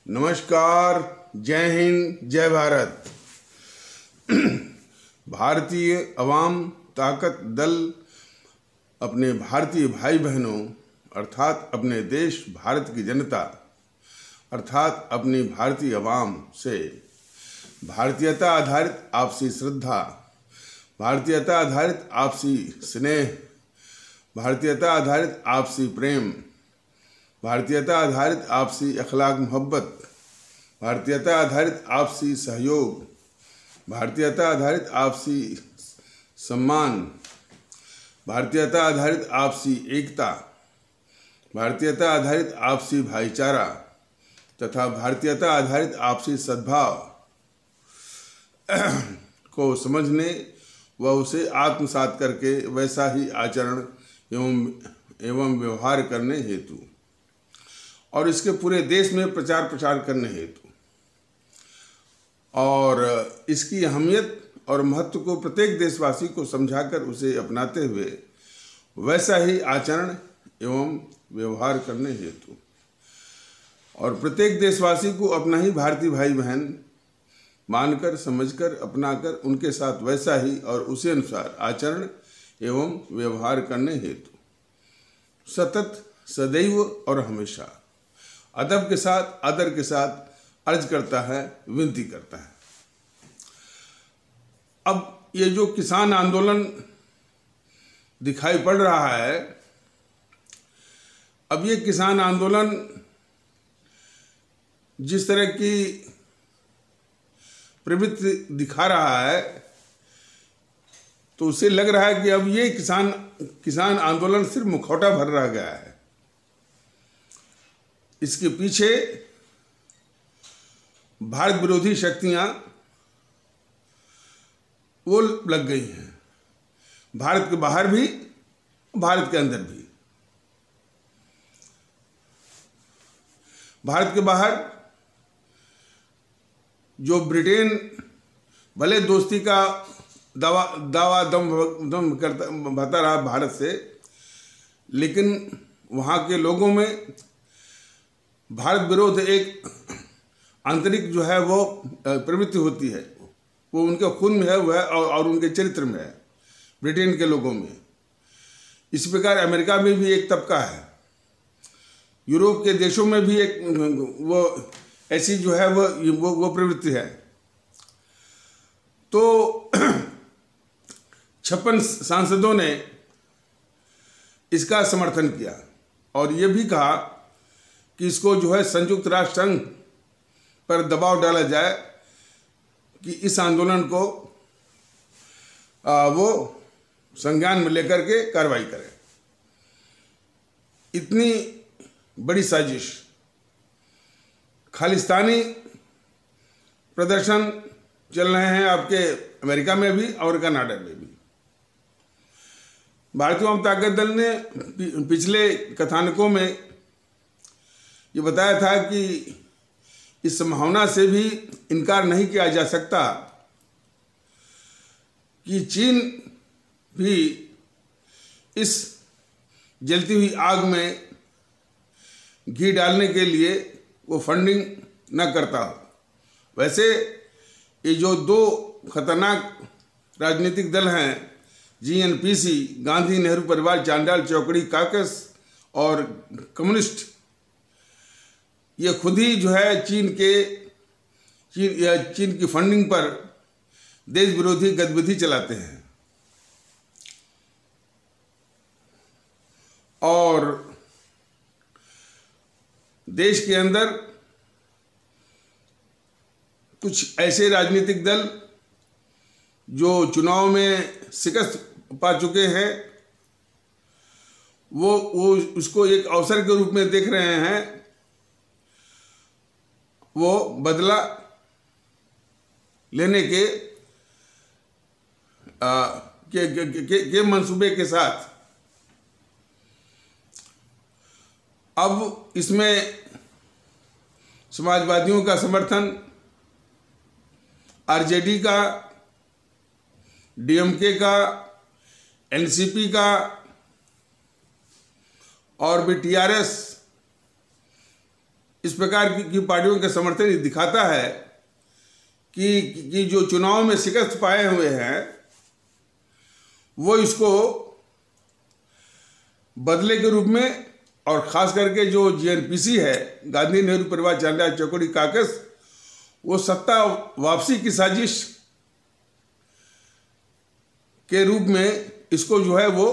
नमस्कार, जय हिंद, जय भारत। भारतीय अवाम ताकत दल अपने भारतीय भाई बहनों अर्थात अपने देश भारत की जनता अर्थात अपनी भारतीय अवाम से भारतीयता आधारित आपसी श्रद्धा, भारतीयता आधारित आपसी स्नेह, भारतीयता आधारित आपसी प्रेम, भारतीयता आधारित आपसी अखलाक मोहब्बत, भारतीयता आधारित आपसी सहयोग, भारतीयता आधारित आपसी सम्मान, भारतीयता आधारित आपसी एकता, भारतीयता आधारित आपसी भाईचारा तथा भारतीयता आधारित आपसी सद्भाव को समझने व उसे आत्मसात करके वैसा ही आचरण एवं व्यवहार करने हेतु और इसके पूरे देश में प्रचार प्रसार करने हेतु और इसकी अहमियत और महत्व को प्रत्येक देशवासी को समझाकर उसे अपनाते हुए वैसा ही आचरण एवं व्यवहार करने हेतु और प्रत्येक देशवासी को अपना ही भारतीय भाई बहन मानकर, समझकर, अपनाकर उनके साथ वैसा ही और उसी अनुसार आचरण एवं व्यवहार करने हेतु सतत, सदैव और हमेशा अदब के साथ, आदर के साथ अर्ज करता है, विनती करता है। अब ये जो किसान आंदोलन दिखाई पड़ रहा है, अब ये किसान आंदोलन जिस तरह की प्रवृत्ति दिखा रहा है तो उसे लग रहा है कि अब ये किसान आंदोलन सिर्फ मुखौटा भर रह गया है। इसके पीछे भारत विरोधी शक्तियां वो लग गई हैं, भारत के बाहर भी, भारत के अंदर भी। भारत के बाहर जो ब्रिटेन भले दोस्ती का दावा दम करता रहा भारत से, लेकिन वहाँ के लोगों में भारत विरोध एक आंतरिक जो है वो प्रवृत्ति होती है, वो उनके खून में है वह और उनके चरित्र में है, ब्रिटेन के लोगों में। इस प्रकार अमेरिका में भी एक तबका है, यूरोप के देशों में भी एक वो ऐसी जो है वो प्रवृत्ति है। तो 56 सांसदों ने इसका समर्थन किया और ये भी कहा कि इसको जो है संयुक्त राष्ट्र संघ पर दबाव डाला जाए कि इस आंदोलन को वो संज्ञान में लेकर के कार्रवाई करें। इतनी बड़ी साजिश, खालिस्तानी प्रदर्शन चल रहे हैं आपके अमेरिका में भी और कनाडा में भी। भारतीय अवाम ताकत दल ने पिछले कथानकों में ये बताया था कि इस संभावना से भी इनकार नहीं किया जा सकता कि चीन भी इस जलती हुई आग में घी डालने के लिए वो फंडिंग न करता हो। वैसे ये जो दो खतरनाक राजनीतिक दल हैं, जीएनपीसी, गांधी नेहरू परिवार चांडाल चौकड़ी काकस और कम्युनिस्ट, ये खुद ही जो है चीन की फंडिंग पर देश विरोधी गतिविधि चलाते हैं और देश के अंदर कुछ ऐसे राजनीतिक दल जो चुनाव में शिकस्त पा चुके हैं, वो उसको एक अवसर के रूप में देख रहे हैं, वो बदला लेने के मंसूबे के साथ अब इसमें समाजवादियों का समर्थन, आरजेडी का, डीएमके का, एनसीपी का और भी टीआरएस इस इस प्रकार की पार्टियों के समर्थन ये दिखाता है कि जो चुनाव में शिकस्त पाए हुए हैं वो इसको बदले के रूप में, और ख़ास करके जो जीएनपीसी है, गांधी नेहरू परिवार चांदा चौकड़ी काकस, वो सत्ता वापसी की साजिश के रूप में इसको जो है वो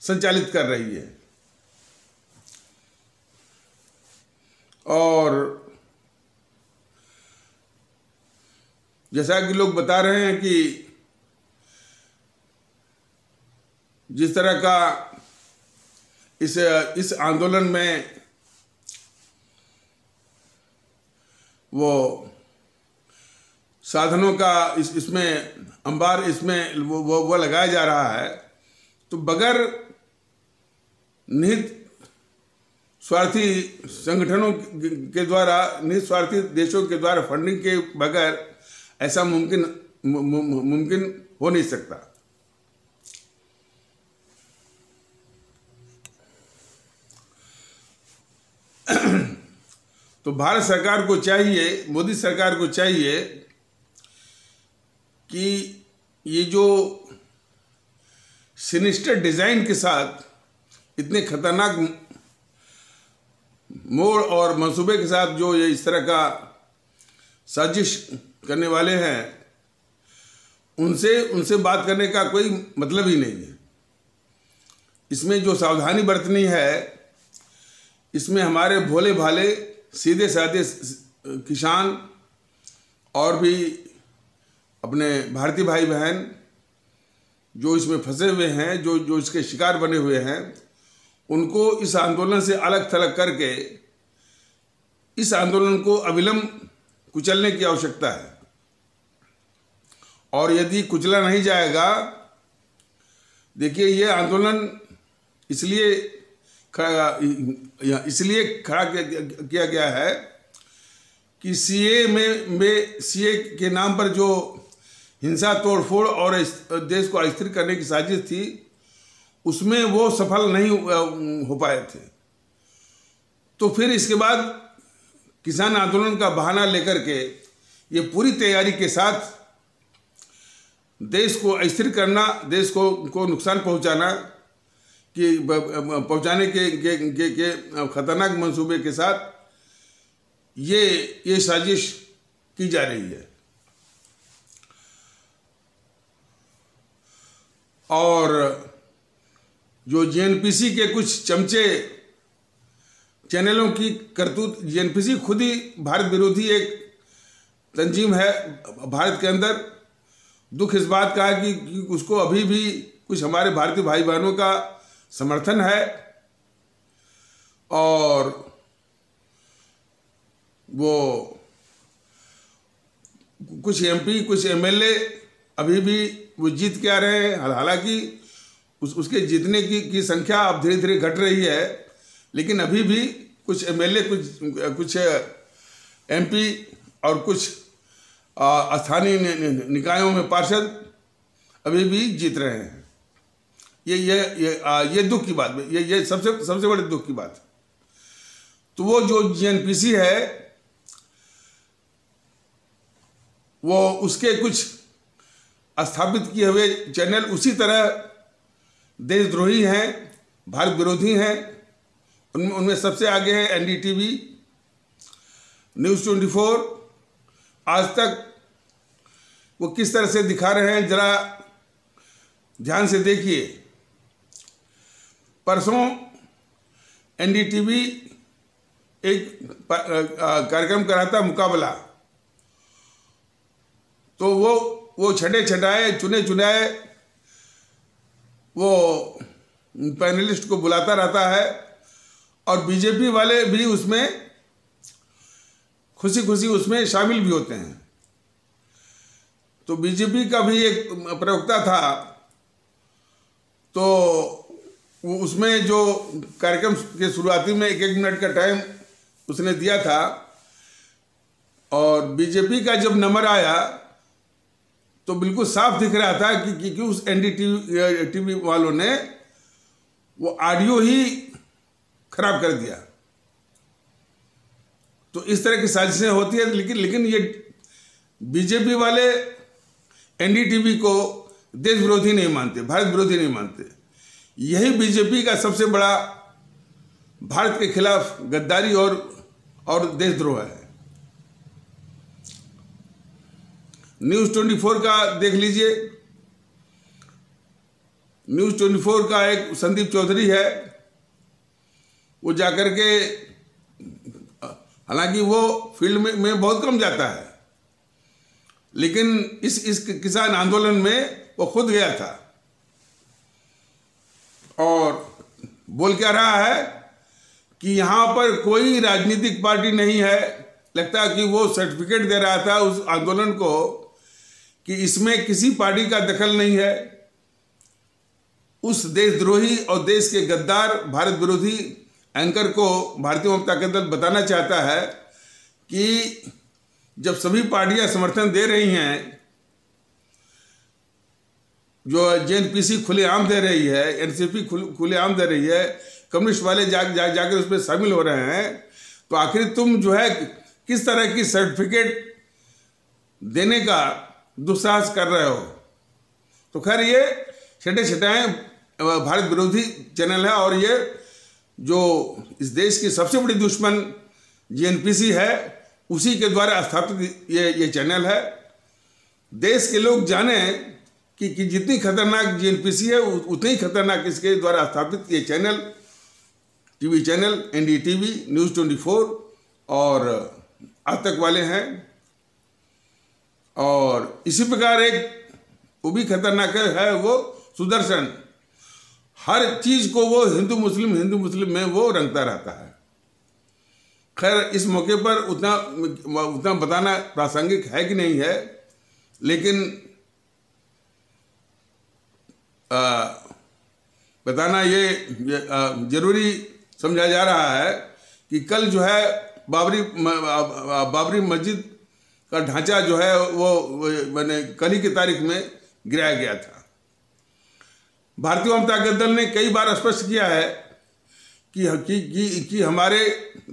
संचालित कर रही है। और जैसा कि लोग बता रहे हैं कि जिस तरह का इस आंदोलन में वो साधनों का इसमें अंबार इसमें वो लगाया जा रहा है, तो बगैर निहित स्वार्थी संगठनों के द्वारा, निहित स्वार्थी देशों के द्वारा फंडिंग के बगैर ऐसा मुमकिन हो नहीं सकता। तो भारत सरकार को चाहिए, मोदी सरकार को चाहिए कि ये जो सिनिस्टर डिजाइन के साथ इतने खतरनाक मोड़ और मंसूबे के साथ जो ये इस तरह का साजिश करने वाले हैं, उनसे बात करने का कोई मतलब ही नहीं है। इसमें जो सावधानी बरतनी है, इसमें हमारे भोले भाले सीधे साधे किसान और भी अपने भारतीय भाई बहन जो इसमें फंसे हुए हैं, जो इसके शिकार बने हुए हैं, उनको इस आंदोलन से अलग थलग करके इस आंदोलन को अविलंब कुचलने की आवश्यकता है। और यदि कुचला नहीं जाएगा, देखिए ये आंदोलन इसलिए खड़ा किया गया है कि सीए के नाम पर जो हिंसा, तोड़फोड़ और देश को अस्थिर करने की साजिश थी, उसमें वो सफल नहीं हो पाए थे। तो फिर इसके बाद किसान आंदोलन का बहाना लेकर के ये पूरी तैयारी के साथ देश को अस्थिर करना, देश को नुकसान पहुंचाने के खतरनाक मंसूबे के साथ ये साजिश की जा रही है। और जो जीएनपीसी के कुछ चमचे चैनलों की करतूत, जीएनपीसी खुद ही भारत विरोधी एक तंजीम है भारत के अंदर। दुख इस बात का है कि उसको अभी भी कुछ हमारे भारतीय भाई बहनों का समर्थन है, और वो कुछ एमपी, कुछ एमएलए अभी भी वो जीत के आ रहे हैं। हालांकि उसके जीतने की संख्या अब धीरे धीरे घट रही है, लेकिन अभी भी कुछ एमएलए, कुछ एमपी और कुछ स्थानीय निकायों में पार्षद अभी भी जीत रहे हैं। ये दुख की बात है, ये सबसे बड़े दुख की बात है। तो वो जो जीएनपीसी है, वो उसके कुछ स्थापित किए हुए चैनल उसी तरह देशद्रोही हैं, भारत विरोधी हैं। उनमें सबसे आगे है एनडीटीवी, न्यूज़ 24, आज तक। वो किस तरह से दिखा रहे हैं, जरा ध्यान से देखिए। परसों एनडीटीवी एक कार्यक्रम कर रहा था, मुकाबला। तो वो छठे छठाए, चुने चुनाए वो पैनलिस्ट को बुलाता रहता है, और बीजेपी वाले भी उसमें खुशी खुशी उसमें शामिल भी होते हैं। तो बीजेपी का भी एक प्रवक्ता था, तो उसमें जो कार्यक्रम के शुरुआती में 1-1 मिनट का टाइम उसने दिया था, और बीजेपी का जब नंबर आया तो बिल्कुल साफ दिख रहा था कि उस एनडीटीवी वालों ने वो ऑडियो ही खराब कर दिया। तो इस तरह की साजिशें होती है। लेकिन ये बीजेपी वाले एनडीटीवी को देश विरोधी नहीं मानते, भारत विरोधी नहीं मानते। यही बीजेपी का सबसे बड़ा भारत के खिलाफ गद्दारी और देशद्रोह है। न्यूज़ 24 का देख लीजिए। न्यूज़ 24 का एक संदीप चौधरी है, वो जाकर के, हालांकि वो फील्ड में बहुत कम जाता है, लेकिन इस किसान आंदोलन में वो खुद गया था और बोल क्या रहा है कि यहाँ पर कोई राजनीतिक पार्टी नहीं है। लगता है कि वो सर्टिफिकेट दे रहा था उस आंदोलन को कि इसमें किसी पार्टी का दखल नहीं है। उस देशद्रोही और देश के गद्दार भारत विरोधी एंकर को भारतीय जनता दल बताना चाहता है कि जब सभी पार्टियां समर्थन दे रही हैं, जो जेएनपीसी खुलेआम दे रही है, एनसीपी खुलेआम दे रही है, कम्युनिस्ट वाले जाकर उसमें शामिल हो रहे हैं, तो आखिर तुम जो है किस तरह की सर्टिफिकेट देने का दुस्साहस कर रहे हो। तो खैर ये छटाएं भारत विरोधी चैनल है और ये जो इस देश की सबसे बड़ी दुश्मन जेएनपीसी है उसी के द्वारा स्थापित ये चैनल है। देश के लोग जाने कि जितनी खतरनाक जेएनपीसी है उतनी ही खतरनाक इसके द्वारा स्थापित ये channel, TV channel NDTV, news 24 और आज तक वाले हैं। और इसी प्रकार एक वो भी खतरनाक है वो सुदर्शन, हर चीज को वो हिंदू मुस्लिम में वो रंगता रहता है। खैर इस मौके पर उतना बताना प्रासंगिक है कि नहीं है, लेकिन बताना ये जरूरी समझा जा रहा है कि कल जो है बाबरी मस्जिद का ढांचा जो है वो मैंने कल ही की तारीख में गिराया गया था। भारतीय जनता दल ने कई बार स्पष्ट किया है कि हमारे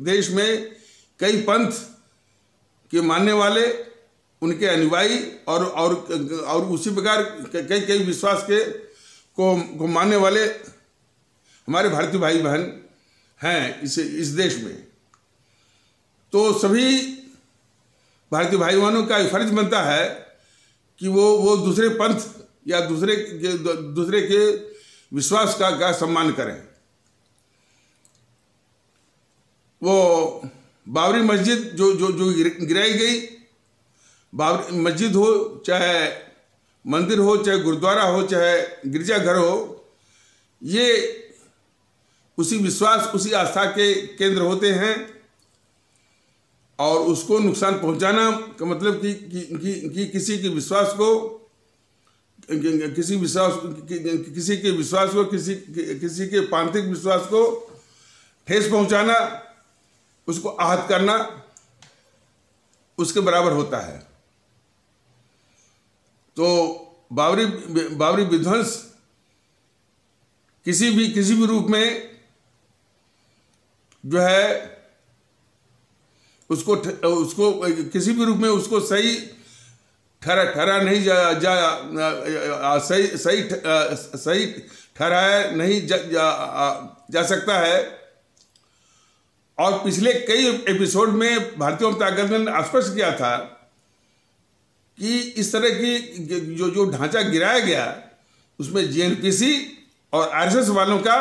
देश में कई पंथ के मानने वाले, उनके अनुयायी और उसी प्रकार कई विश्वास को मानने वाले हमारे भारतीय भाई बहन हैं इस देश में। तो सभी भारतीय भाई बहनों का फर्ज बनता है कि वो दूसरे पंथ या दूसरे के विश्वास का सम्मान करें। वो बाबरी मस्जिद जो गिराई गई, बाबरी मस्जिद हो, चाहे मंदिर हो, चाहे गुरुद्वारा हो, चाहे गिरजाघर हो, ये उसी विश्वास उसी आस्था के केंद्र होते हैं और उसको नुकसान पहुंचाना का मतलब कि किसी के विश्वास को किसी के पांथिक विश्वास को ठेस पहुंचाना, उसको आहत करना उसके बराबर होता है। तो बाबरी विध्वंस किसी भी रूप में जो है उसको किसी भी रूप में उसको सही ठहरा नहीं सही ठहराया नहीं जा सकता है। और पिछले कई एपिसोड में भारतीय जनता दल ने स्पष्ट किया था कि इस तरह की जो ढांचा गिराया गया उसमें जेएनपीसी और आरएसएस वालों का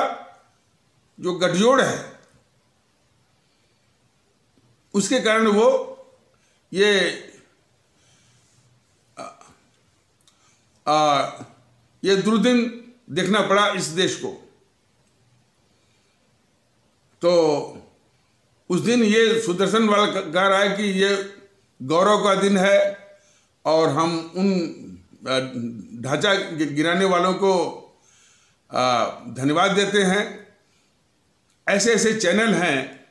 जो गठजोड़ है, उसके कारण वो ये दुर्दिन देखना पड़ा इस देश को। तो उस दिन ये सुदर्शन वाला कह रहा है कि ये गौरव का दिन है और हम उन ढांचा गिराने वालों को धन्यवाद देते हैं। ऐसे ऐसे चैनल हैं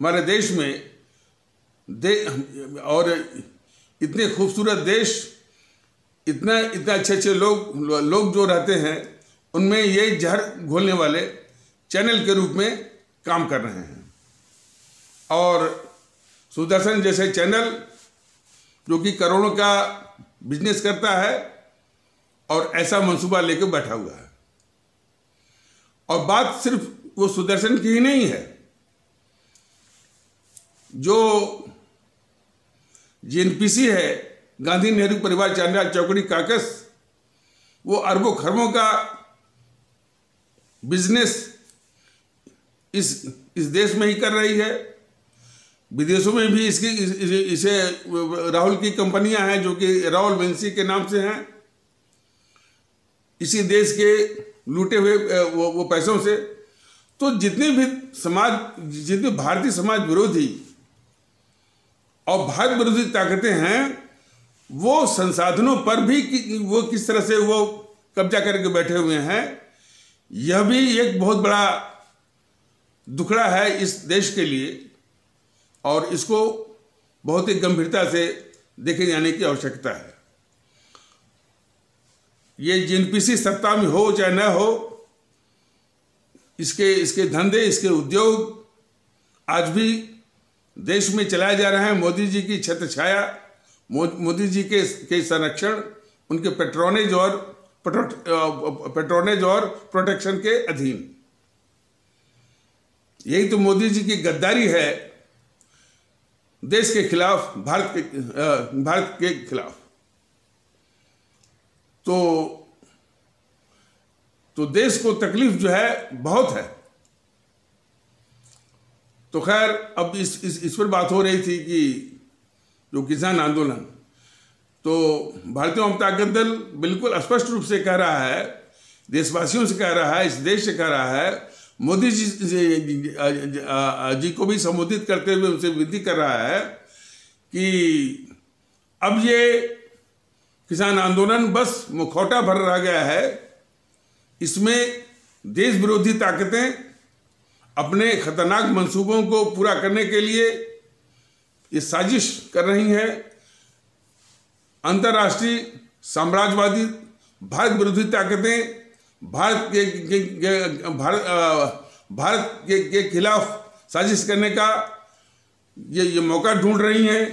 हमारे देश में और इतने खूबसूरत देश, इतने अच्छे लोग जो रहते हैं, उनमें ये जहर घोलने वाले चैनल के रूप में काम कर रहे हैं। और सुदर्शन जैसे चैनल जो कि करोड़ों का बिजनेस करता है और ऐसा मंसूबा लेकर बैठा हुआ है। और बात सिर्फ वो सुदर्शन की ही नहीं है, जो जीएनपीसी है, गांधी नेहरू परिवार चांदा चौकड़ी काकस, वो अरबों खरबों का बिजनेस इस देश में ही कर रही है। विदेशों में भी इसे राहुल की कंपनियां हैं जो कि राहुल वेंसी के नाम से हैं। इसी देश के लूटे हुए वो पैसों से तो जितने भारतीय समाज विरोधी और भारत विरोधी ताकतें हैं, वो संसाधनों पर भी वो किस तरह से वो कब्जा करके बैठे हुए हैं, यह भी एक बहुत बड़ा दुखड़ा है इस देश के लिए। और इसको बहुत ही गंभीरता से देखे जाने की आवश्यकता है। ये जीएनपीसी सत्ता में हो चाहे न हो, इसके धंधे, इसके उद्योग आज भी देश में चलाए जा रहे हैं मोदी जी की छत्र छाया, मोदी जी के संरक्षण, उनके पेट्रोनेज और प्रोटेक्शन के अधीन। यही तो मोदी जी की गद्दारी है देश के खिलाफ, भारत के खिलाफ। तो देश को तकलीफ जो है बहुत है। तो खैर, अब इस पर बात हो रही थी कि जो किसान आंदोलन, तो भारतीय जनता दल बिल्कुल स्पष्ट रूप से कह रहा है, देशवासियों से कह रहा है, इस देश से कह रहा है, मोदी जी को भी संबोधित करते हुए उनसे विनती कर रहा है कि अब ये किसान आंदोलन बस मुखौटा भर रह गया है। इसमें देश विरोधी ताकतें अपने खतरनाक मंसूबों को पूरा करने के लिए ये साजिश कर रही हैं। अंतर्राष्ट्रीय साम्राज्यवादी भारत विरोधी ताकतें भारत के खिलाफ साजिश करने का ये मौका ढूंढ रही हैं।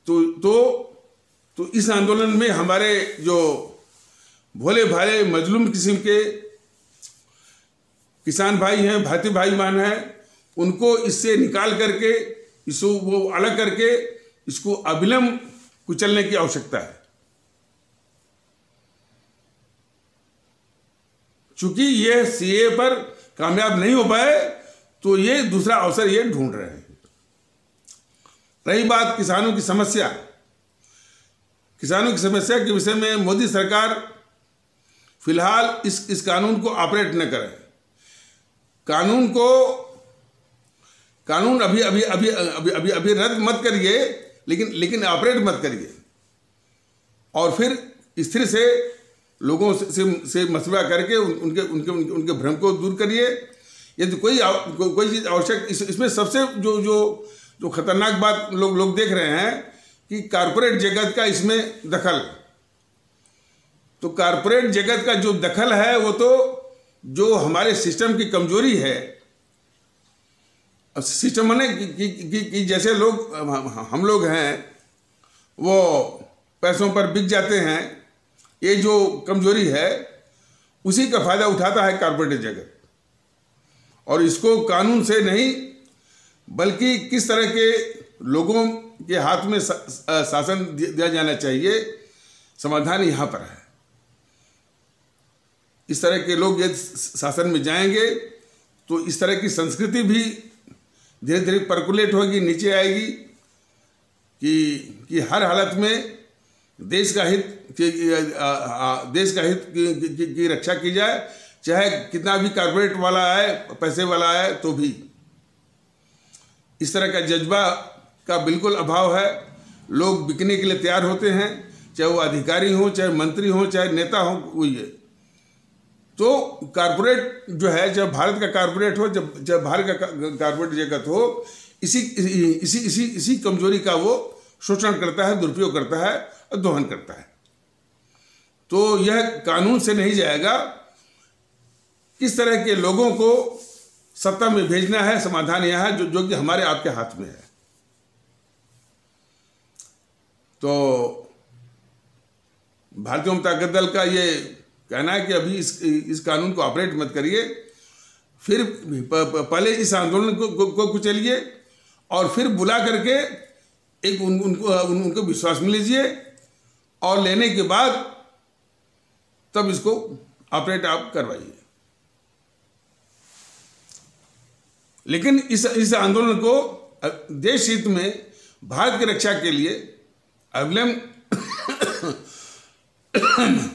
तो इस आंदोलन में हमारे जो भोले भाले मजलूम किस्म के किसान भाई हैं, भारतीय भाई मान हैं, उनको इससे निकाल करके, इसको वो अलग करके, इसको अविलंब कुचलने की आवश्यकता है। चूंकि ये सीए पर कामयाब नहीं हो पाए, तो ये दूसरा अवसर ये ढूंढ रहे हैं। रही बात किसानों की समस्या, के विषय में मोदी सरकार फिलहाल इस कानून को ऑपरेट न करे। कानून अभी रद्द मत करिए, लेकिन ऑपरेट मत करिए। और फिर स्थिर से लोगों से मशवरा करके उनके भ्रम को दूर करिए। यदि कोई चीज़ आवश्यक, इसमें सबसे जो खतरनाक बात लोग देख रहे हैं कि कारपोरेट जगत का इसमें दखल। तो कारपोरेट जगत का जो दखल है, वो तो जो हमारे सिस्टम की कमजोरी है। सिस्टम माने कि जैसे हम लोग हैं, वो पैसों पर बिक जाते हैं, ये जो कमजोरी है, उसी का फायदा उठाता है कारपोरेट जगत। और इसको कानून से नहीं, बल्कि किस तरह के लोगों के हाथ में शासन दिया जाना चाहिए, समाधान यहाँ पर है। इस तरह के लोग यदि शासन में जाएंगे, तो इस तरह की संस्कृति भी धीरे धीरे परकुलेट होगी, नीचे आएगी कि हर हालत में देश का हित की रक्षा की जाए, चाहे कितना भी कारपोरेट वाला आए, पैसे वाला आए, तो भी। इस तरह का जज्बा का बिल्कुल अभाव है। लोग बिकने के लिए तैयार होते हैं, चाहे वो अधिकारी हो, चाहे मंत्री हो, चाहे नेता हो, कोई है। तो कारपोरेट जो है, जब भारत का कारपोरेट हो, जब भारत का कारपोरेट जगत हो, इसी कमजोरी का वो शोषण करता है, दुरुपयोग करता है और दोहन करता है। तो यह कानून से नहीं जाएगा। किस तरह के लोगों को सत्ता में भेजना है, समाधान यह है जो कि हमारे आपके हाथ में है। तो भारतीय जनता दल का ये कहना है कि अभी इस कानून को ऑपरेट मत करिए, फिर पहले इस आंदोलन को कुचलिए और फिर बुला करके एक उनको विश्वास में लीजिए और लेने के बाद तब इसको ऑपरेट आप करवाइए। लेकिन इस आंदोलन को देश हित में भारत की रक्षा के लिए अविलंब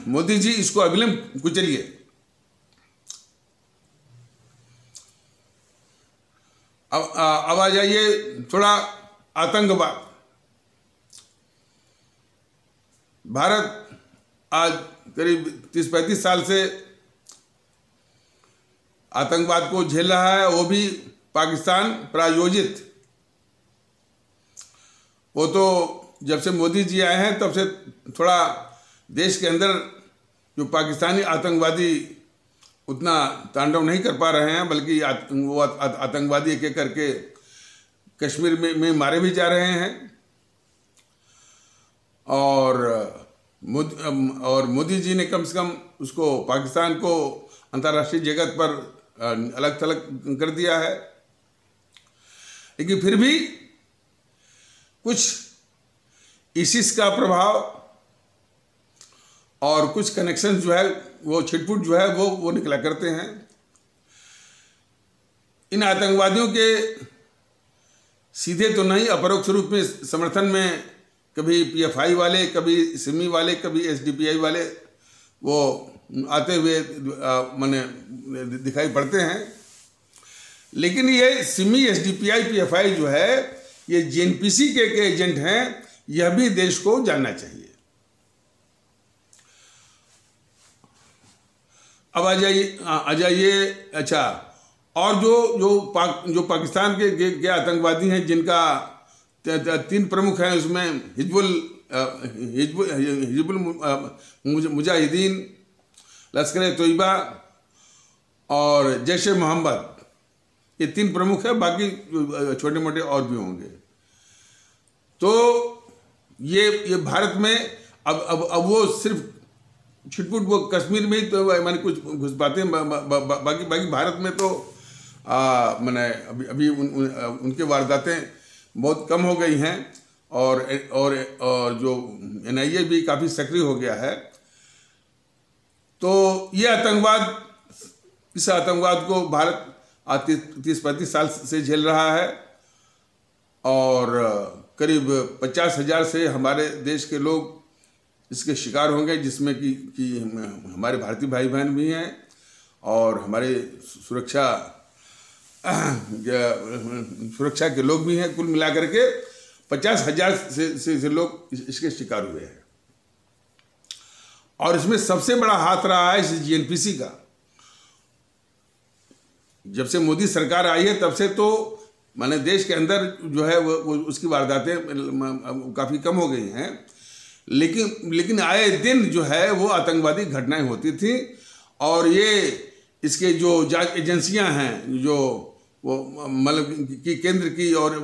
मोदी जी इसको अविलंब कुचलिए। अब आ जाइए थोड़ा आतंकवाद। भारत आज करीब 30-35 साल से आतंकवाद को झेल रहा है, वो भी पाकिस्तान प्रायोजित। वो तो जब से मोदी जी आए हैं तब से थोड़ा देश के अंदर जो पाकिस्तानी आतंकवादी उतना तांडव नहीं कर पा रहे हैं, बल्कि वो आतंकवादी एक एक करके कश्मीर में मारे भी जा रहे हैं। और मोदी जी ने कम से कम उसको पाकिस्तान को अंतर्राष्ट्रीय जगत पर अलग थलग कर दिया है। लेकिन फिर भी कुछ ISIS का प्रभाव और कुछ कनेक्शन जो है वो छिटपुट जो है वो निकला करते हैं। इन आतंकवादियों के सीधे तो नहीं, अपरोक्ष रूप में समर्थन में कभी PFI वाले, कभी सिमी वाले, कभी SDPI वाले वो आते हुए माने दिखाई पड़ते हैं। लेकिन ये सिमी, SDPI, PFI जो है ये JNPC के एजेंट हैं, यह भी देश को जानना चाहिए। अब आ जाइए अच्छा, और जो पाकिस्तान के आतंकवादी हैं, जिनका 3 प्रमुख हैं, उसमें हिजबुल मुजाहिदीन, लश्कर तोयबा और जैश ए मोहम्मद, ये 3 प्रमुख है, बाकी छोटे मोटे और भी होंगे। तो ये भारत में अब वो सिर्फ छिटपुट वो कश्मीर में ही तो मैंने कुछ घुसपाते हैं, बाकी भारत में तो मैंने अभी उनके वारदातें बहुत कम हो गई हैं और जो NIA भी काफ़ी सक्रिय हो गया है। तो ये इस आतंकवाद को भारत 30-35 साल से झेल रहा है और करीब 50,000 से हमारे देश के लोग इसके शिकार होंगे, जिसमें कि हमारे भारतीय भाई बहन भी हैं और हमारे सुरक्षा के लोग भी हैं। कुल मिलाकर के 50,000 से लोग इसके शिकार हुए हैं। और इसमें सबसे बड़ा हाथ रहा है इस JNPC का। जब से मोदी सरकार आई है तब से तो माने देश के अंदर जो है वो उसकी वारदातें काफ़ी कम हो गई हैं, लेकिन आए दिन जो है वो आतंकवादी घटनाएं होती थी। और ये इसके जो जांच एजेंसियां हैं, जो वो मतलब कि केंद्र की और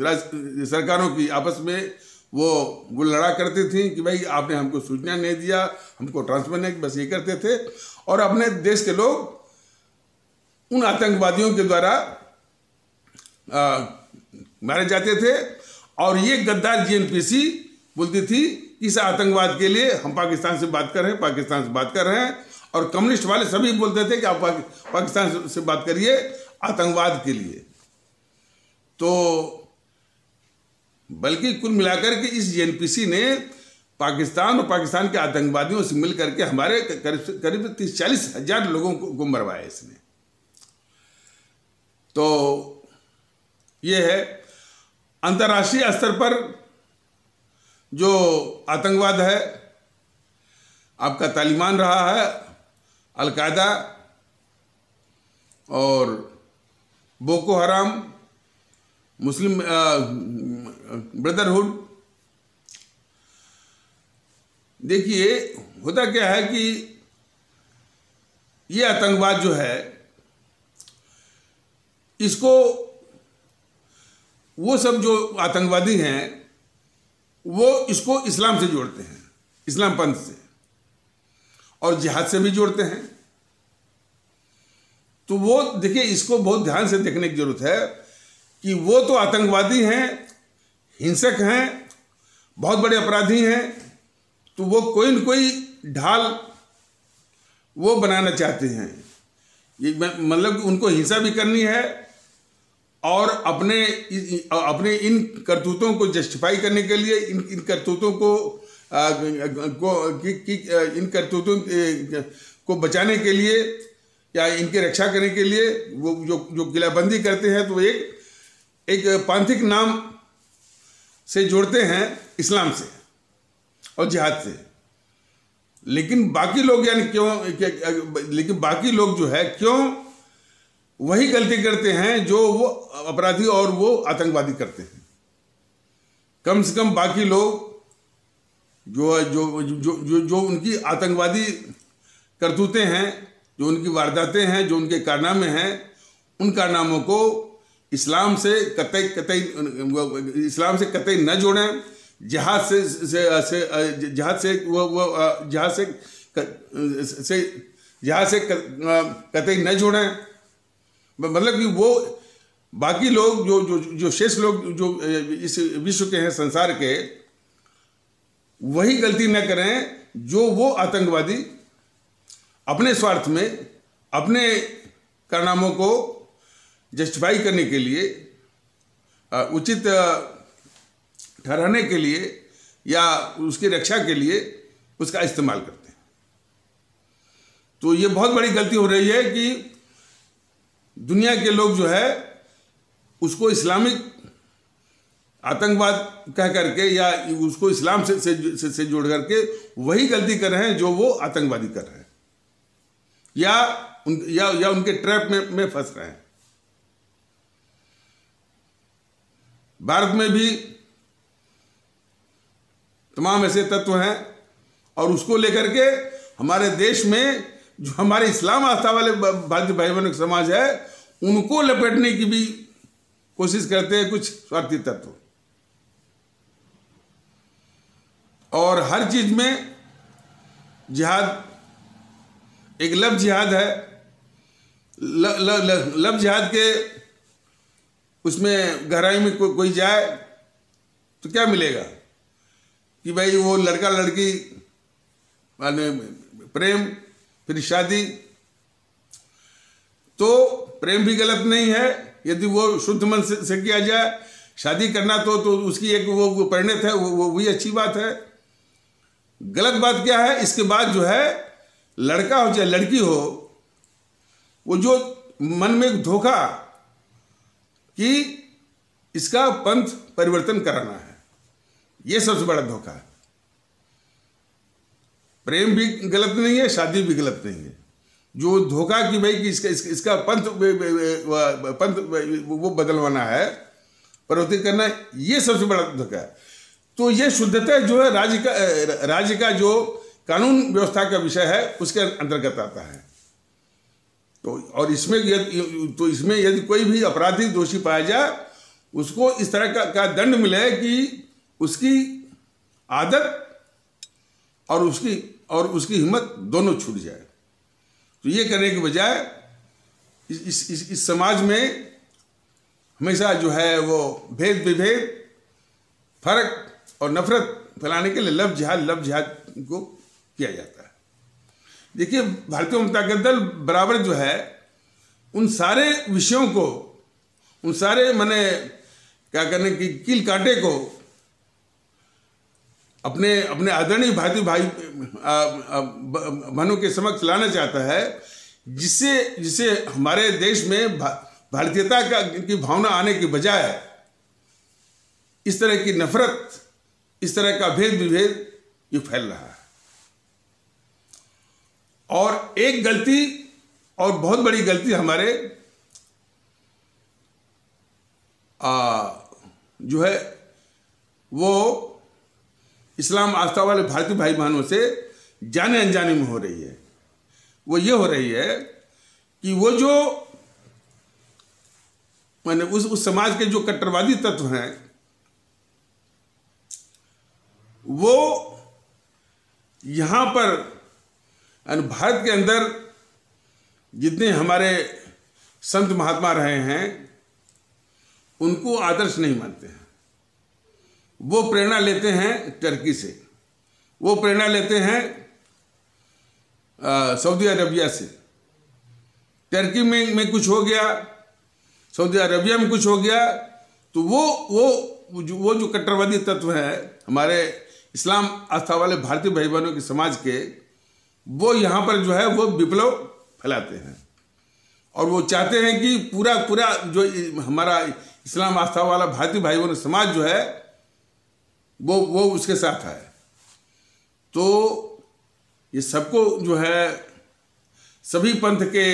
राज्य सरकारों की आपस में वो लड़ा करती थी कि भाई आपने हमको सूचना नहीं दिया, हमको ट्रांसफर नहीं, बस ये करते थे। और अपने देश के लोग उन आतंकवादियों के द्वारा मारे जाते थे। और ये गद्दार JNPC बोलती थी कि इस आतंकवाद के लिए हम पाकिस्तान से बात कर रहे हैं, पाकिस्तान से बात कर रहे हैं। और कम्युनिस्ट वाले सभी बोलते थे कि आप पाकिस्तान से बात करिए आतंकवाद के लिए। तो बल्कि कुल मिलाकर के इस JNPC ने पाकिस्तान और पाकिस्तान के आतंकवादियों से मिलकर के हमारे करीब 30-40 हज़ार लोगों को मरवाया इसने। तो ये है अंतर्राष्ट्रीय स्तर पर जो आतंकवाद है, आपका तालिबान रहा है, अल-कायदा और बोको हराम, मुस्लिम ब्रदरहुड। देखिए होता क्या है कि ये आतंकवाद जो है इसको वो सब जो आतंकवादी हैं वो इसको इस्लाम से जोड़ते हैं, इस्लाम पंथ से, और जिहाद से भी जोड़ते हैं। तो वो देखिए, इसको बहुत ध्यान से देखने की जरूरत है कि वो तो आतंकवादी हैं, हिंसक हैं, बहुत बड़े अपराधी हैं, तो वो कोई न कोई ढाल वो बनाना चाहते हैं। ये मतलब कि उनको हिंसा भी करनी है और अपने इन करतूतों को जस्टिफाई करने के लिए, इन करतूतों इन करतूतों को बचाने के लिए या इनकी रक्षा करने के लिए वो जो किलाबंदी करते हैं, तो एक पांथिक नाम से जोड़ते हैं, इस्लाम से और जिहाद से। लेकिन बाकी लोग लेकिन बाकी लोग जो है क्यों वही गलती करते हैं जो वो अपराधी और वो आतंकवादी करते हैं। कम से कम बाकी लोग जो उनकी आतंकवादी करतूतें हैं, जो उनकी वारदातें हैं, जो उनके कारनामे हैं, उन कारनामों को इस्लाम से कतई न जोड़ें, जिहाद से कतई न जोड़ें। मतलब कि वो बाकी लोग जो शेष लोग जो इस विश्व के हैं, संसार के, वही गलती न करें जो वो आतंकवादी अपने स्वार्थ में, अपने कारनामों को जस्टिफाई करने के लिए, उचित ठहराने के लिए या उसकी रक्षा के लिए उसका इस्तेमाल करते हैं। तो ये बहुत बड़ी गलती हो रही है कि दुनिया के लोग जो है उसको इस्लामिक आतंकवाद कह करके या उसको इस्लाम से जोड़ करके वही गलती कर रहे हैं जो वो आतंकवादी कर रहे हैं, या उनके ट्रैप में फंस रहे हैं। भारत में भी तमाम ऐसे तत्व हैं और उसको लेकर के हमारे देश में जो हमारे इस्लाम आस्था वाले भारतीय भाई बहनों का समाज है, उनको लपेटने की भी कोशिश करते हैं कुछ स्वार्थी तत्व। और हर चीज में जिहाद, एक लफ्ज जिहाद है, लफ्ज जिहाद के उसमें गहराई में कोई जाए तो क्या मिलेगा कि भाई वो लड़का लड़की माने प्रेम, फिर शादी। तो प्रेम भी गलत नहीं है यदि वो शुद्ध मन से किया जाए। शादी करना तो उसकी एक वो परिणत है, वो भी अच्छी बात है। गलत बात क्या है, इसके बाद जो है लड़का हो चाहे लड़की हो, वो जो मन में एक धोखा कि इसका पंथ परिवर्तन कराना है, ये सबसे बड़ा धोखा है। प्रेम भी गलत नहीं है, शादी भी गलत नहीं है। जो धोखा कि भाई कि इसका पंथ वो बदलवाना है, परिवर्तित करना है, ये सबसे बड़ा धोखा है। तो ये शुद्धता जो है राज्य का जो कानून व्यवस्था का विषय है उसके अंतर्गत आता है। तो और इसमें यदि कोई भी अपराधी दोषी पाया जाए, उसको इस तरह का दंड मिले कि उसकी आदत और उसकी हिम्मत दोनों छूट जाए। तो ये करने के बजाय इस समाज में हमेशा जो है वो भेद विभेद, फर्क और नफरत फैलाने के लिए लफ्ज जिहाद को किया जाता है। देखिए, भारतीय जनता दल बराबर जो है उन सारे विषयों को, उन सारे माने क्या करने की कील कांटे को अपने आदरणीय भारतीय भाई बहनों के समक्ष लाना चाहता है, जिससे हमारे देश में भारतीयता की भावना आने की बजाय इस तरह की नफरत, इस तरह का भेद विभेद ये फैल रहा है। और एक गलती, और बहुत बड़ी गलती हमारे जो है वो इस्लाम आस्था वाले भारतीय भाई बहनों से जाने अनजाने में हो रही है। वो ये हो रही है कि वो जो माने उस समाज के जो कट्टरवादी तत्व हैं, वो यहाँ पर भारत के अंदर जितने हमारे संत महात्मा रहे हैं उनको आदर्श नहीं मानते हैं। वो प्रेरणा लेते हैं टर्की से, वो प्रेरणा लेते हैं सऊदी अरबिया से। टर्की में कुछ हो गया, सऊदी अरबिया में कुछ हो गया, तो वो जो कट्टरवादी तत्व है हमारे इस्लाम आस्था वाले भारतीय भाई बहनों के समाज के, वो यहाँ पर जो है वो विप्लव फैलाते हैं और वो चाहते हैं कि पूरा जो हमारा इस्लाम आस्था वाला भारतीय भाई बहनों समाज जो है वो उसके साथ है। तो ये सबको जो है सभी पंथ के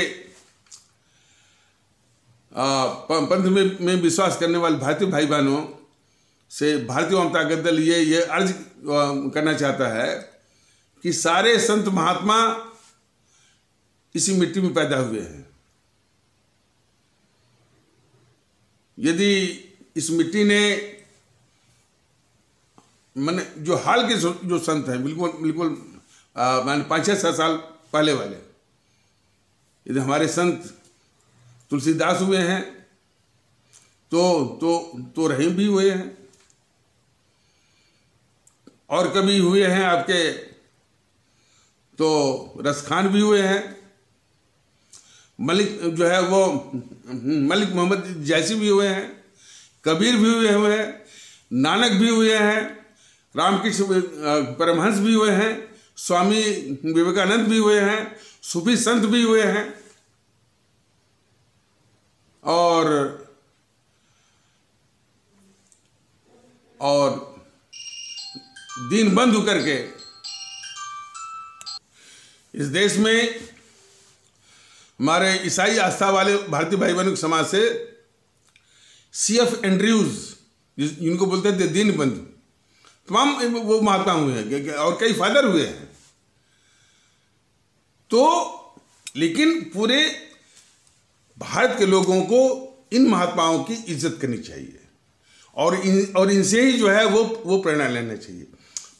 पंथ में विश्वास करने वाले भारतीय भाई बहनों से भारतीय वामता दल ये अर्ज करना चाहता है कि सारे संत महात्मा इसी मिट्टी में पैदा हुए हैं। यदि इस मिट्टी ने मैंने जो हाल के जो संत हैं बिल्कुल मैंने 5-6 साल पहले वाले, यदि हमारे संत तुलसीदास हुए हैं तो रहीम भी हुए हैं, और कभी हुए हैं आपके तो रसखान भी हुए हैं, मलिक जो है वो मलिक मोहम्मद जैसी भी हुए हैं, कबीर भी हुए हैं, नानक भी हुए हैं, रामकृष्ण परमहंस भी हुए हैं, स्वामी विवेकानंद भी हुए हैं, सूफी संत भी हुए हैं, और दीन बंधु करके इस देश में हमारे ईसाई आस्था वाले भारतीय भाई बहनों के समाज से CF एंड्रयूज जिनको बोलते थे दीन बंधु, तमाम वो महात्मा हुए हैं और कई फादर हुए हैं। तो लेकिन पूरे भारत के लोगों को इन महात्माओं की इज्जत करनी चाहिए और इनसे ही जो है वो प्रेरणा लेना चाहिए।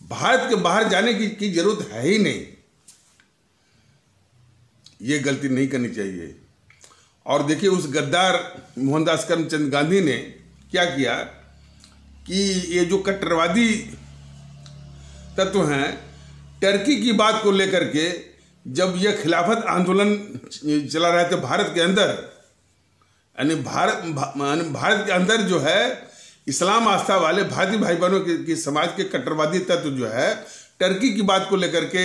भारत के बाहर जाने की जरूरत है ही नहीं, ये गलती नहीं करनी चाहिए। और देखिए उस गद्दार मोहनदास करमचंद गांधी ने क्या किया कि ये जो कट्टरवादी तत्व हैं, टर्की की बात को लेकर के जब यह खिलाफत आंदोलन चला रहे थे भारत के अंदर, यानी भारत के अंदर जो है इस्लाम आस्था वाले भारतीय भाई बहनों की समाज के कट्टरवादी तत्व जो है टर्की की बात को लेकर के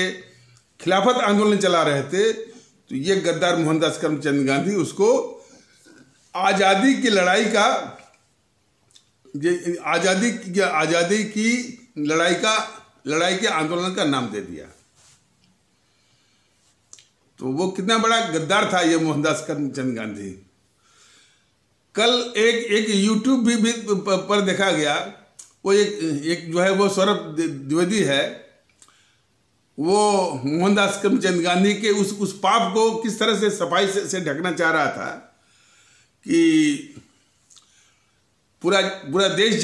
खिलाफत आंदोलन चला रहे थे, तो ये गद्दार मोहनदास करमचंद गांधी उसको आज़ादी की लड़ाई का आज़ादी की लड़ाई के आंदोलन का नाम दे दिया। तो वो कितना बड़ा गद्दार था ये मोहनदास करमचंद गांधी। कल एक यूट्यूब भी पर देखा गया, वो एक जो है वो सौरभ द्विवेदी है, वो मोहनदास करमचंद गांधी के उस पाप को किस तरह से सफाई से ढकना चाह रहा था कि पूरा देश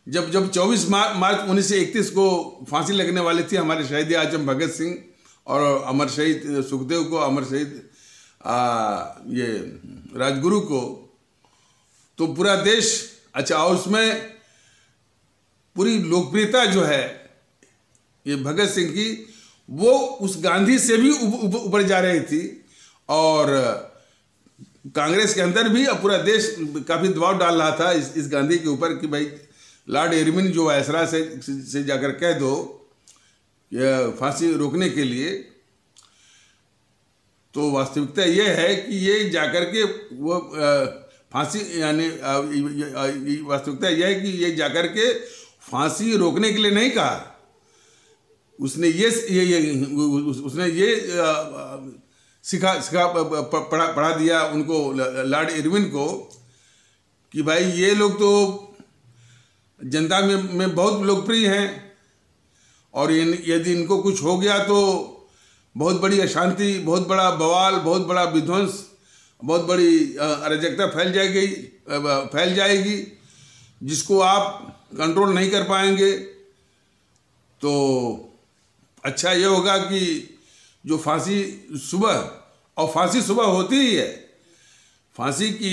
जब 24 मार्च 1931 को फांसी लगने वाली थी हमारे शहीद आजम भगत सिंह और अमर शहीद सुखदेव को, अमर शहीद ये राजगुरु को, तो पूरा देश अच्छा, और उसमें पूरी लोकप्रियता जो है ये भगत सिंह की वो उस गांधी से भी ऊपर जा रही थी, और कांग्रेस के अंदर भी अब पूरा देश काफ़ी दबाव डाल रहा था इस गांधी के ऊपर कि भाई लॉर्ड इरविन जो वायसराय से जाकर कह दो यह फांसी रोकने के लिए। तो वास्तविकता ये है कि ये जाकर के वो फांसी यानी वास्तविकता यह है कि ये जाकर के फांसी रोकने के लिए नहीं कहा, उसने ये पढ़ा दिया उनको, लॉर्ड इरविन को, कि भाई ये लोग तो जनता में बहुत लोकप्रिय हैं और यदि इनको कुछ हो गया तो बहुत बड़ी अशांति, बहुत बड़ा बवाल, बहुत बड़ा विध्वंस, बहुत बड़ी अराजकता फैल जाएगी जिसको आप कंट्रोल नहीं कर पाएंगे। तो अच्छा ये होगा कि जो फांसी सुबह, और फांसी सुबह होती ही है, फांसी की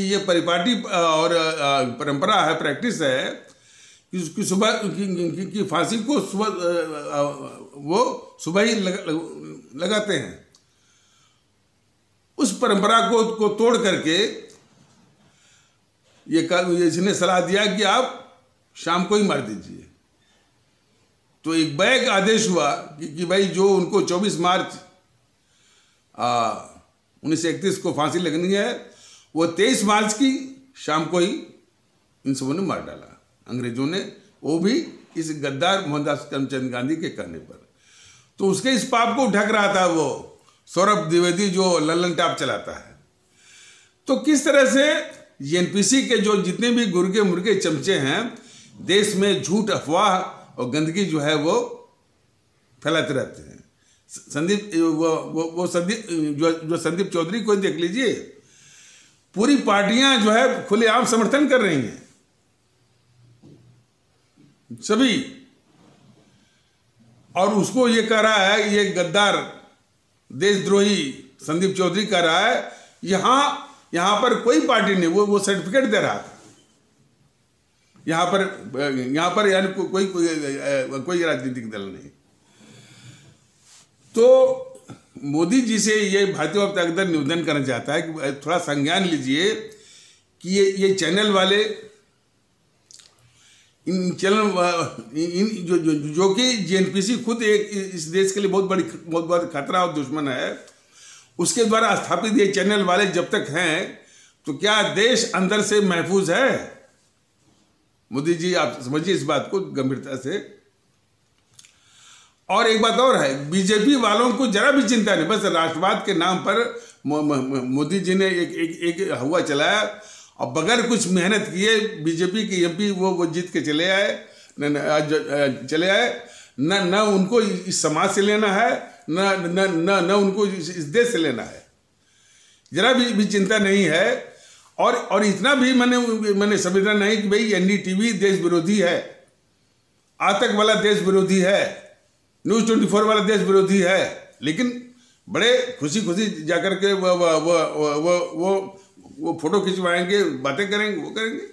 ये परिपाटी और परंपरा है, प्रैक्टिस है कि उसकी सुबह की फांसी को सुबह वो सुबह ही लगाते हैं। उस परंपरा को तोड़ करके इसने सलाह दिया कि आप शाम को ही मार दीजिए। तो एक बैक आदेश हुआ कि भाई जो उनको 24 मार्च 1931 को फांसी लगनी है, वो 23 मार्च की शाम को ही इन सबों ने मार डाला, अंग्रेजों ने, वो भी इस गद्दार मोहनदास करमचंद गांधी के कहने पर। तो उसके इस पाप को ढक रहा था वो सौरभ द्विवेदी जो लल्लन टाप चलाता है। तो किस तरह से एनपीसी के जो जितने भी गुर्गे मुर्गे चमचे हैं, देश में झूठ, अफवाह और गंदगी जो है वो फैलाते रहते हैं। संदीप वो संदीप जो संदीप चौधरी को देख लीजिए, पूरी पार्टियां जो है खुलेआम समर्थन कर रही हैं, सभी, और उसको ये कह रहा है, ये गद्दार देशद्रोही संदीप चौधरी कह रहा है यहां पर कोई पार्टी नहीं, वो सर्टिफिकेट दे रहा था यहां पर यानी कोई राजनीतिक दल नहीं। तो मोदी जी से ये भारतीय जनता दल निवेदन करना चाहता है कि थोड़ा संज्ञान लीजिए कि ये चैनल वाले, इन चैनल जो कि जेएनपीसी खुद एक इस देश के लिए बहुत बड़ा खतरा और दुश्मन है, उसके द्वारा स्थापित ये चैनल वाले जब तक हैं तो क्या देश अंदर से महफूज है? मोदी जी आप समझिए इस बात को गंभीरता से। और एक बात और है, बीजेपी वालों को जरा भी चिंता नहीं, बस राष्ट्रवाद के नाम पर मोदी जी ने एक हवा चलाया और बगैर कुछ मेहनत किए बीजेपी के एमपी वो जीत के चले आए। न उनको इस समाज से लेना है, न उनको इस देश से लेना है, जरा भी चिंता नहीं है। और इतना भी मैंने समझना नहीं कि भाई एनडीटीवी देश विरोधी है, आतंक वाला देश विरोधी है, न्यूज़ 24 वाला देश विरोधी है, लेकिन बड़े खुशी जाकर के वो फोटो खिंचवाएंगे, बातें करेंगे, वो करेंगे।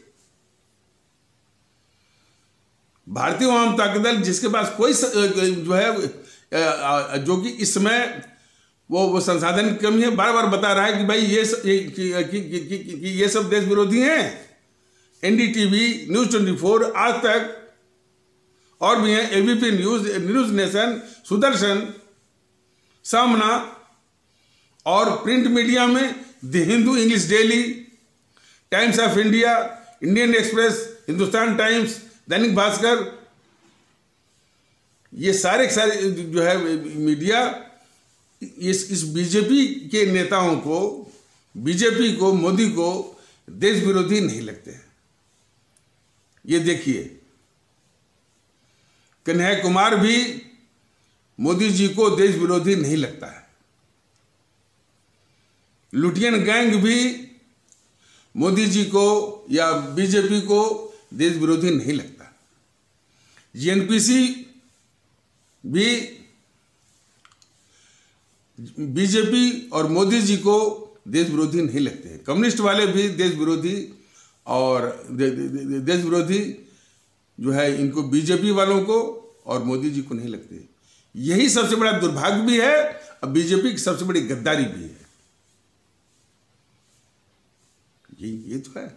भारतीय जनता दल जिसके पास कोई जो है जो कि इस समय वो संसाधन की कमी है, बार बार बता रहा है कि भाई ये सब देश विरोधी हैं। एनडीटीवी, न्यूज़ 24, आज तक और भी हैं, एबीपी न्यूज़ नेशन, सुदर्शन, सामना, और प्रिंट मीडिया में the Hindu, English daily, times of India, Indian express, Hindustan times, Dainik Bhaskar, ये सारे जो है मीडिया इस बीजेपी के नेताओं को, बीजेपी को, मोदी को देश विरोधी नहीं लगते हैं। ये देखिए, कन्हैया कुमार भी मोदी जी को देश विरोधी नहीं लगता है। लुटियन गैंग भी मोदी जी को या बीजेपी को देश विरोधी नहीं लगता। जेएनपीसी भी बीजेपी और मोदी जी को देश विरोधी नहीं लगते हैं। कम्युनिस्ट वाले भी देश विरोधी और देश विरोधी जो है इनको बीजेपी वालों को और मोदी जी को नहीं लगते। यही सबसे बड़ा दुर्भाग्य भी है और बीजेपी की सबसे बड़ी गद्दारी भी है। ये तो है।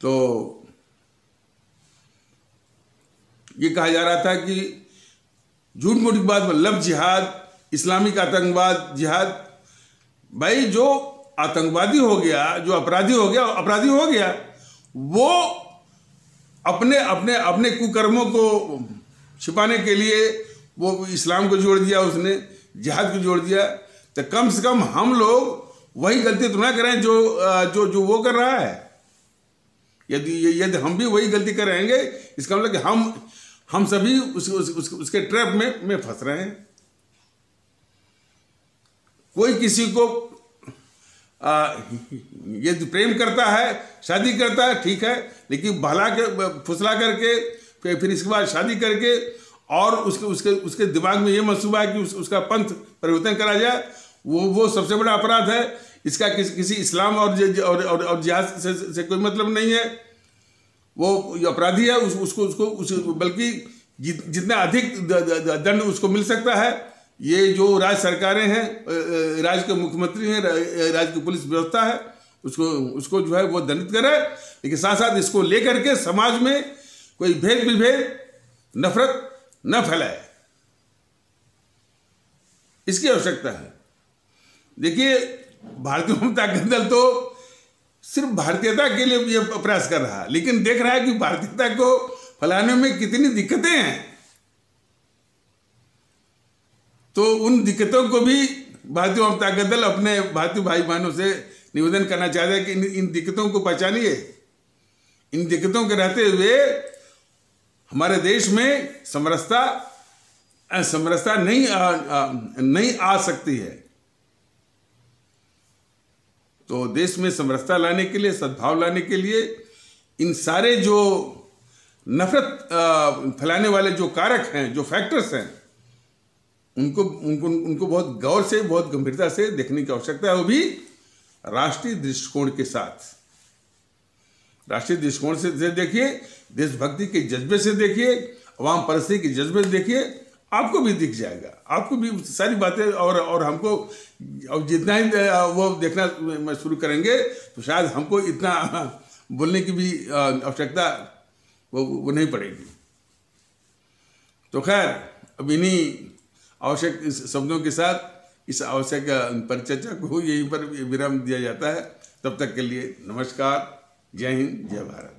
तो ये कहा जा रहा था कि झूठ मूठ की बात, लव जिहाद, इस्लामिक आतंकवाद, जिहाद। भाई जो आतंकवादी हो गया, जो अपराधी हो गया, वो अपने कुकर्मों को छिपाने के लिए वो इस्लाम को जोड़ दिया, उसने जिहाद को जोड़ दिया। तो कम से कम हम लोग वही गलती तो ना करें जो वो कर रहा है। यदि हम भी वही गलती करेंगे, इसका मतलब कि हम सभी उसके ट्रैप में फंस रहे हैं। कोई किसी को यदि प्रेम करता है, शादी करता है, ठीक है, लेकिन बहला के फुसला करके फिर इसके बाद शादी करके और उसके उसके उसके दिमाग में ये मंसूबा है कि उसका पंथ परिवर्तन करा जाए, वो सबसे बड़ा अपराध है। इसका किसी इस्लाम और जिहाद से कोई मतलब नहीं है। वो अपराधी है, उसको बल्कि जितना अधिक दंड उसको मिल सकता है। ये जो राज्य सरकारें हैं, राज्य के मुख्यमंत्री हैं, राज्य की पुलिस व्यवस्था है, उसको जो है वो दंडित करे, लेकिन साथ साथ इसको लेकर के समाज में कोई भेद विभेद, नफरत न फैलाए, इसकी आवश्यकता है। देखिए, भारतीय जनता दल तो सिर्फ भारतीयता के लिए ये प्रयास कर रहा है, लेकिन देख रहा है कि भारतीयता को फैलाने में कितनी दिक्कतें हैं। तो उन दिक्कतों को भी भारतीय जनता दल अपने भारतीय भाई बहनों से निवेदन करना चाहते हैं कि इन दिक्कतों को पहचानिए। इन दिक्कतों के रहते हुए हमारे देश में समरसता नहीं आ सकती है। तो देश में समरसता लाने के लिए, सद्भाव लाने के लिए, इन सारे जो नफरत फैलाने वाले जो कारक हैं, जो फैक्टर्स हैं, उनको बहुत गौर से, बहुत गंभीरता से देखने की आवश्यकता है। वो भी राष्ट्रीय दृष्टिकोण के साथ। राष्ट्रीय दृष्टिकोण से देखिए, देशभक्ति के जज्बे से देखिए, अवाम परस्ती के जज्बे से देखिए, आपको भी दिख जाएगा। आपको भी सारी बातें और हमको अब जितना ही वो देखना शुरू करेंगे तो शायद हमको इतना बोलने की भी आवश्यकता वो नहीं पड़ेगी। तो खैर, अब इन्हीं आवश्यक शब्दों के साथ इस आवश्यक परिचर्चा को यहीं पर विराम दिया जाता है। तब तक के लिए नमस्कार, जय हिंद, जय भारत।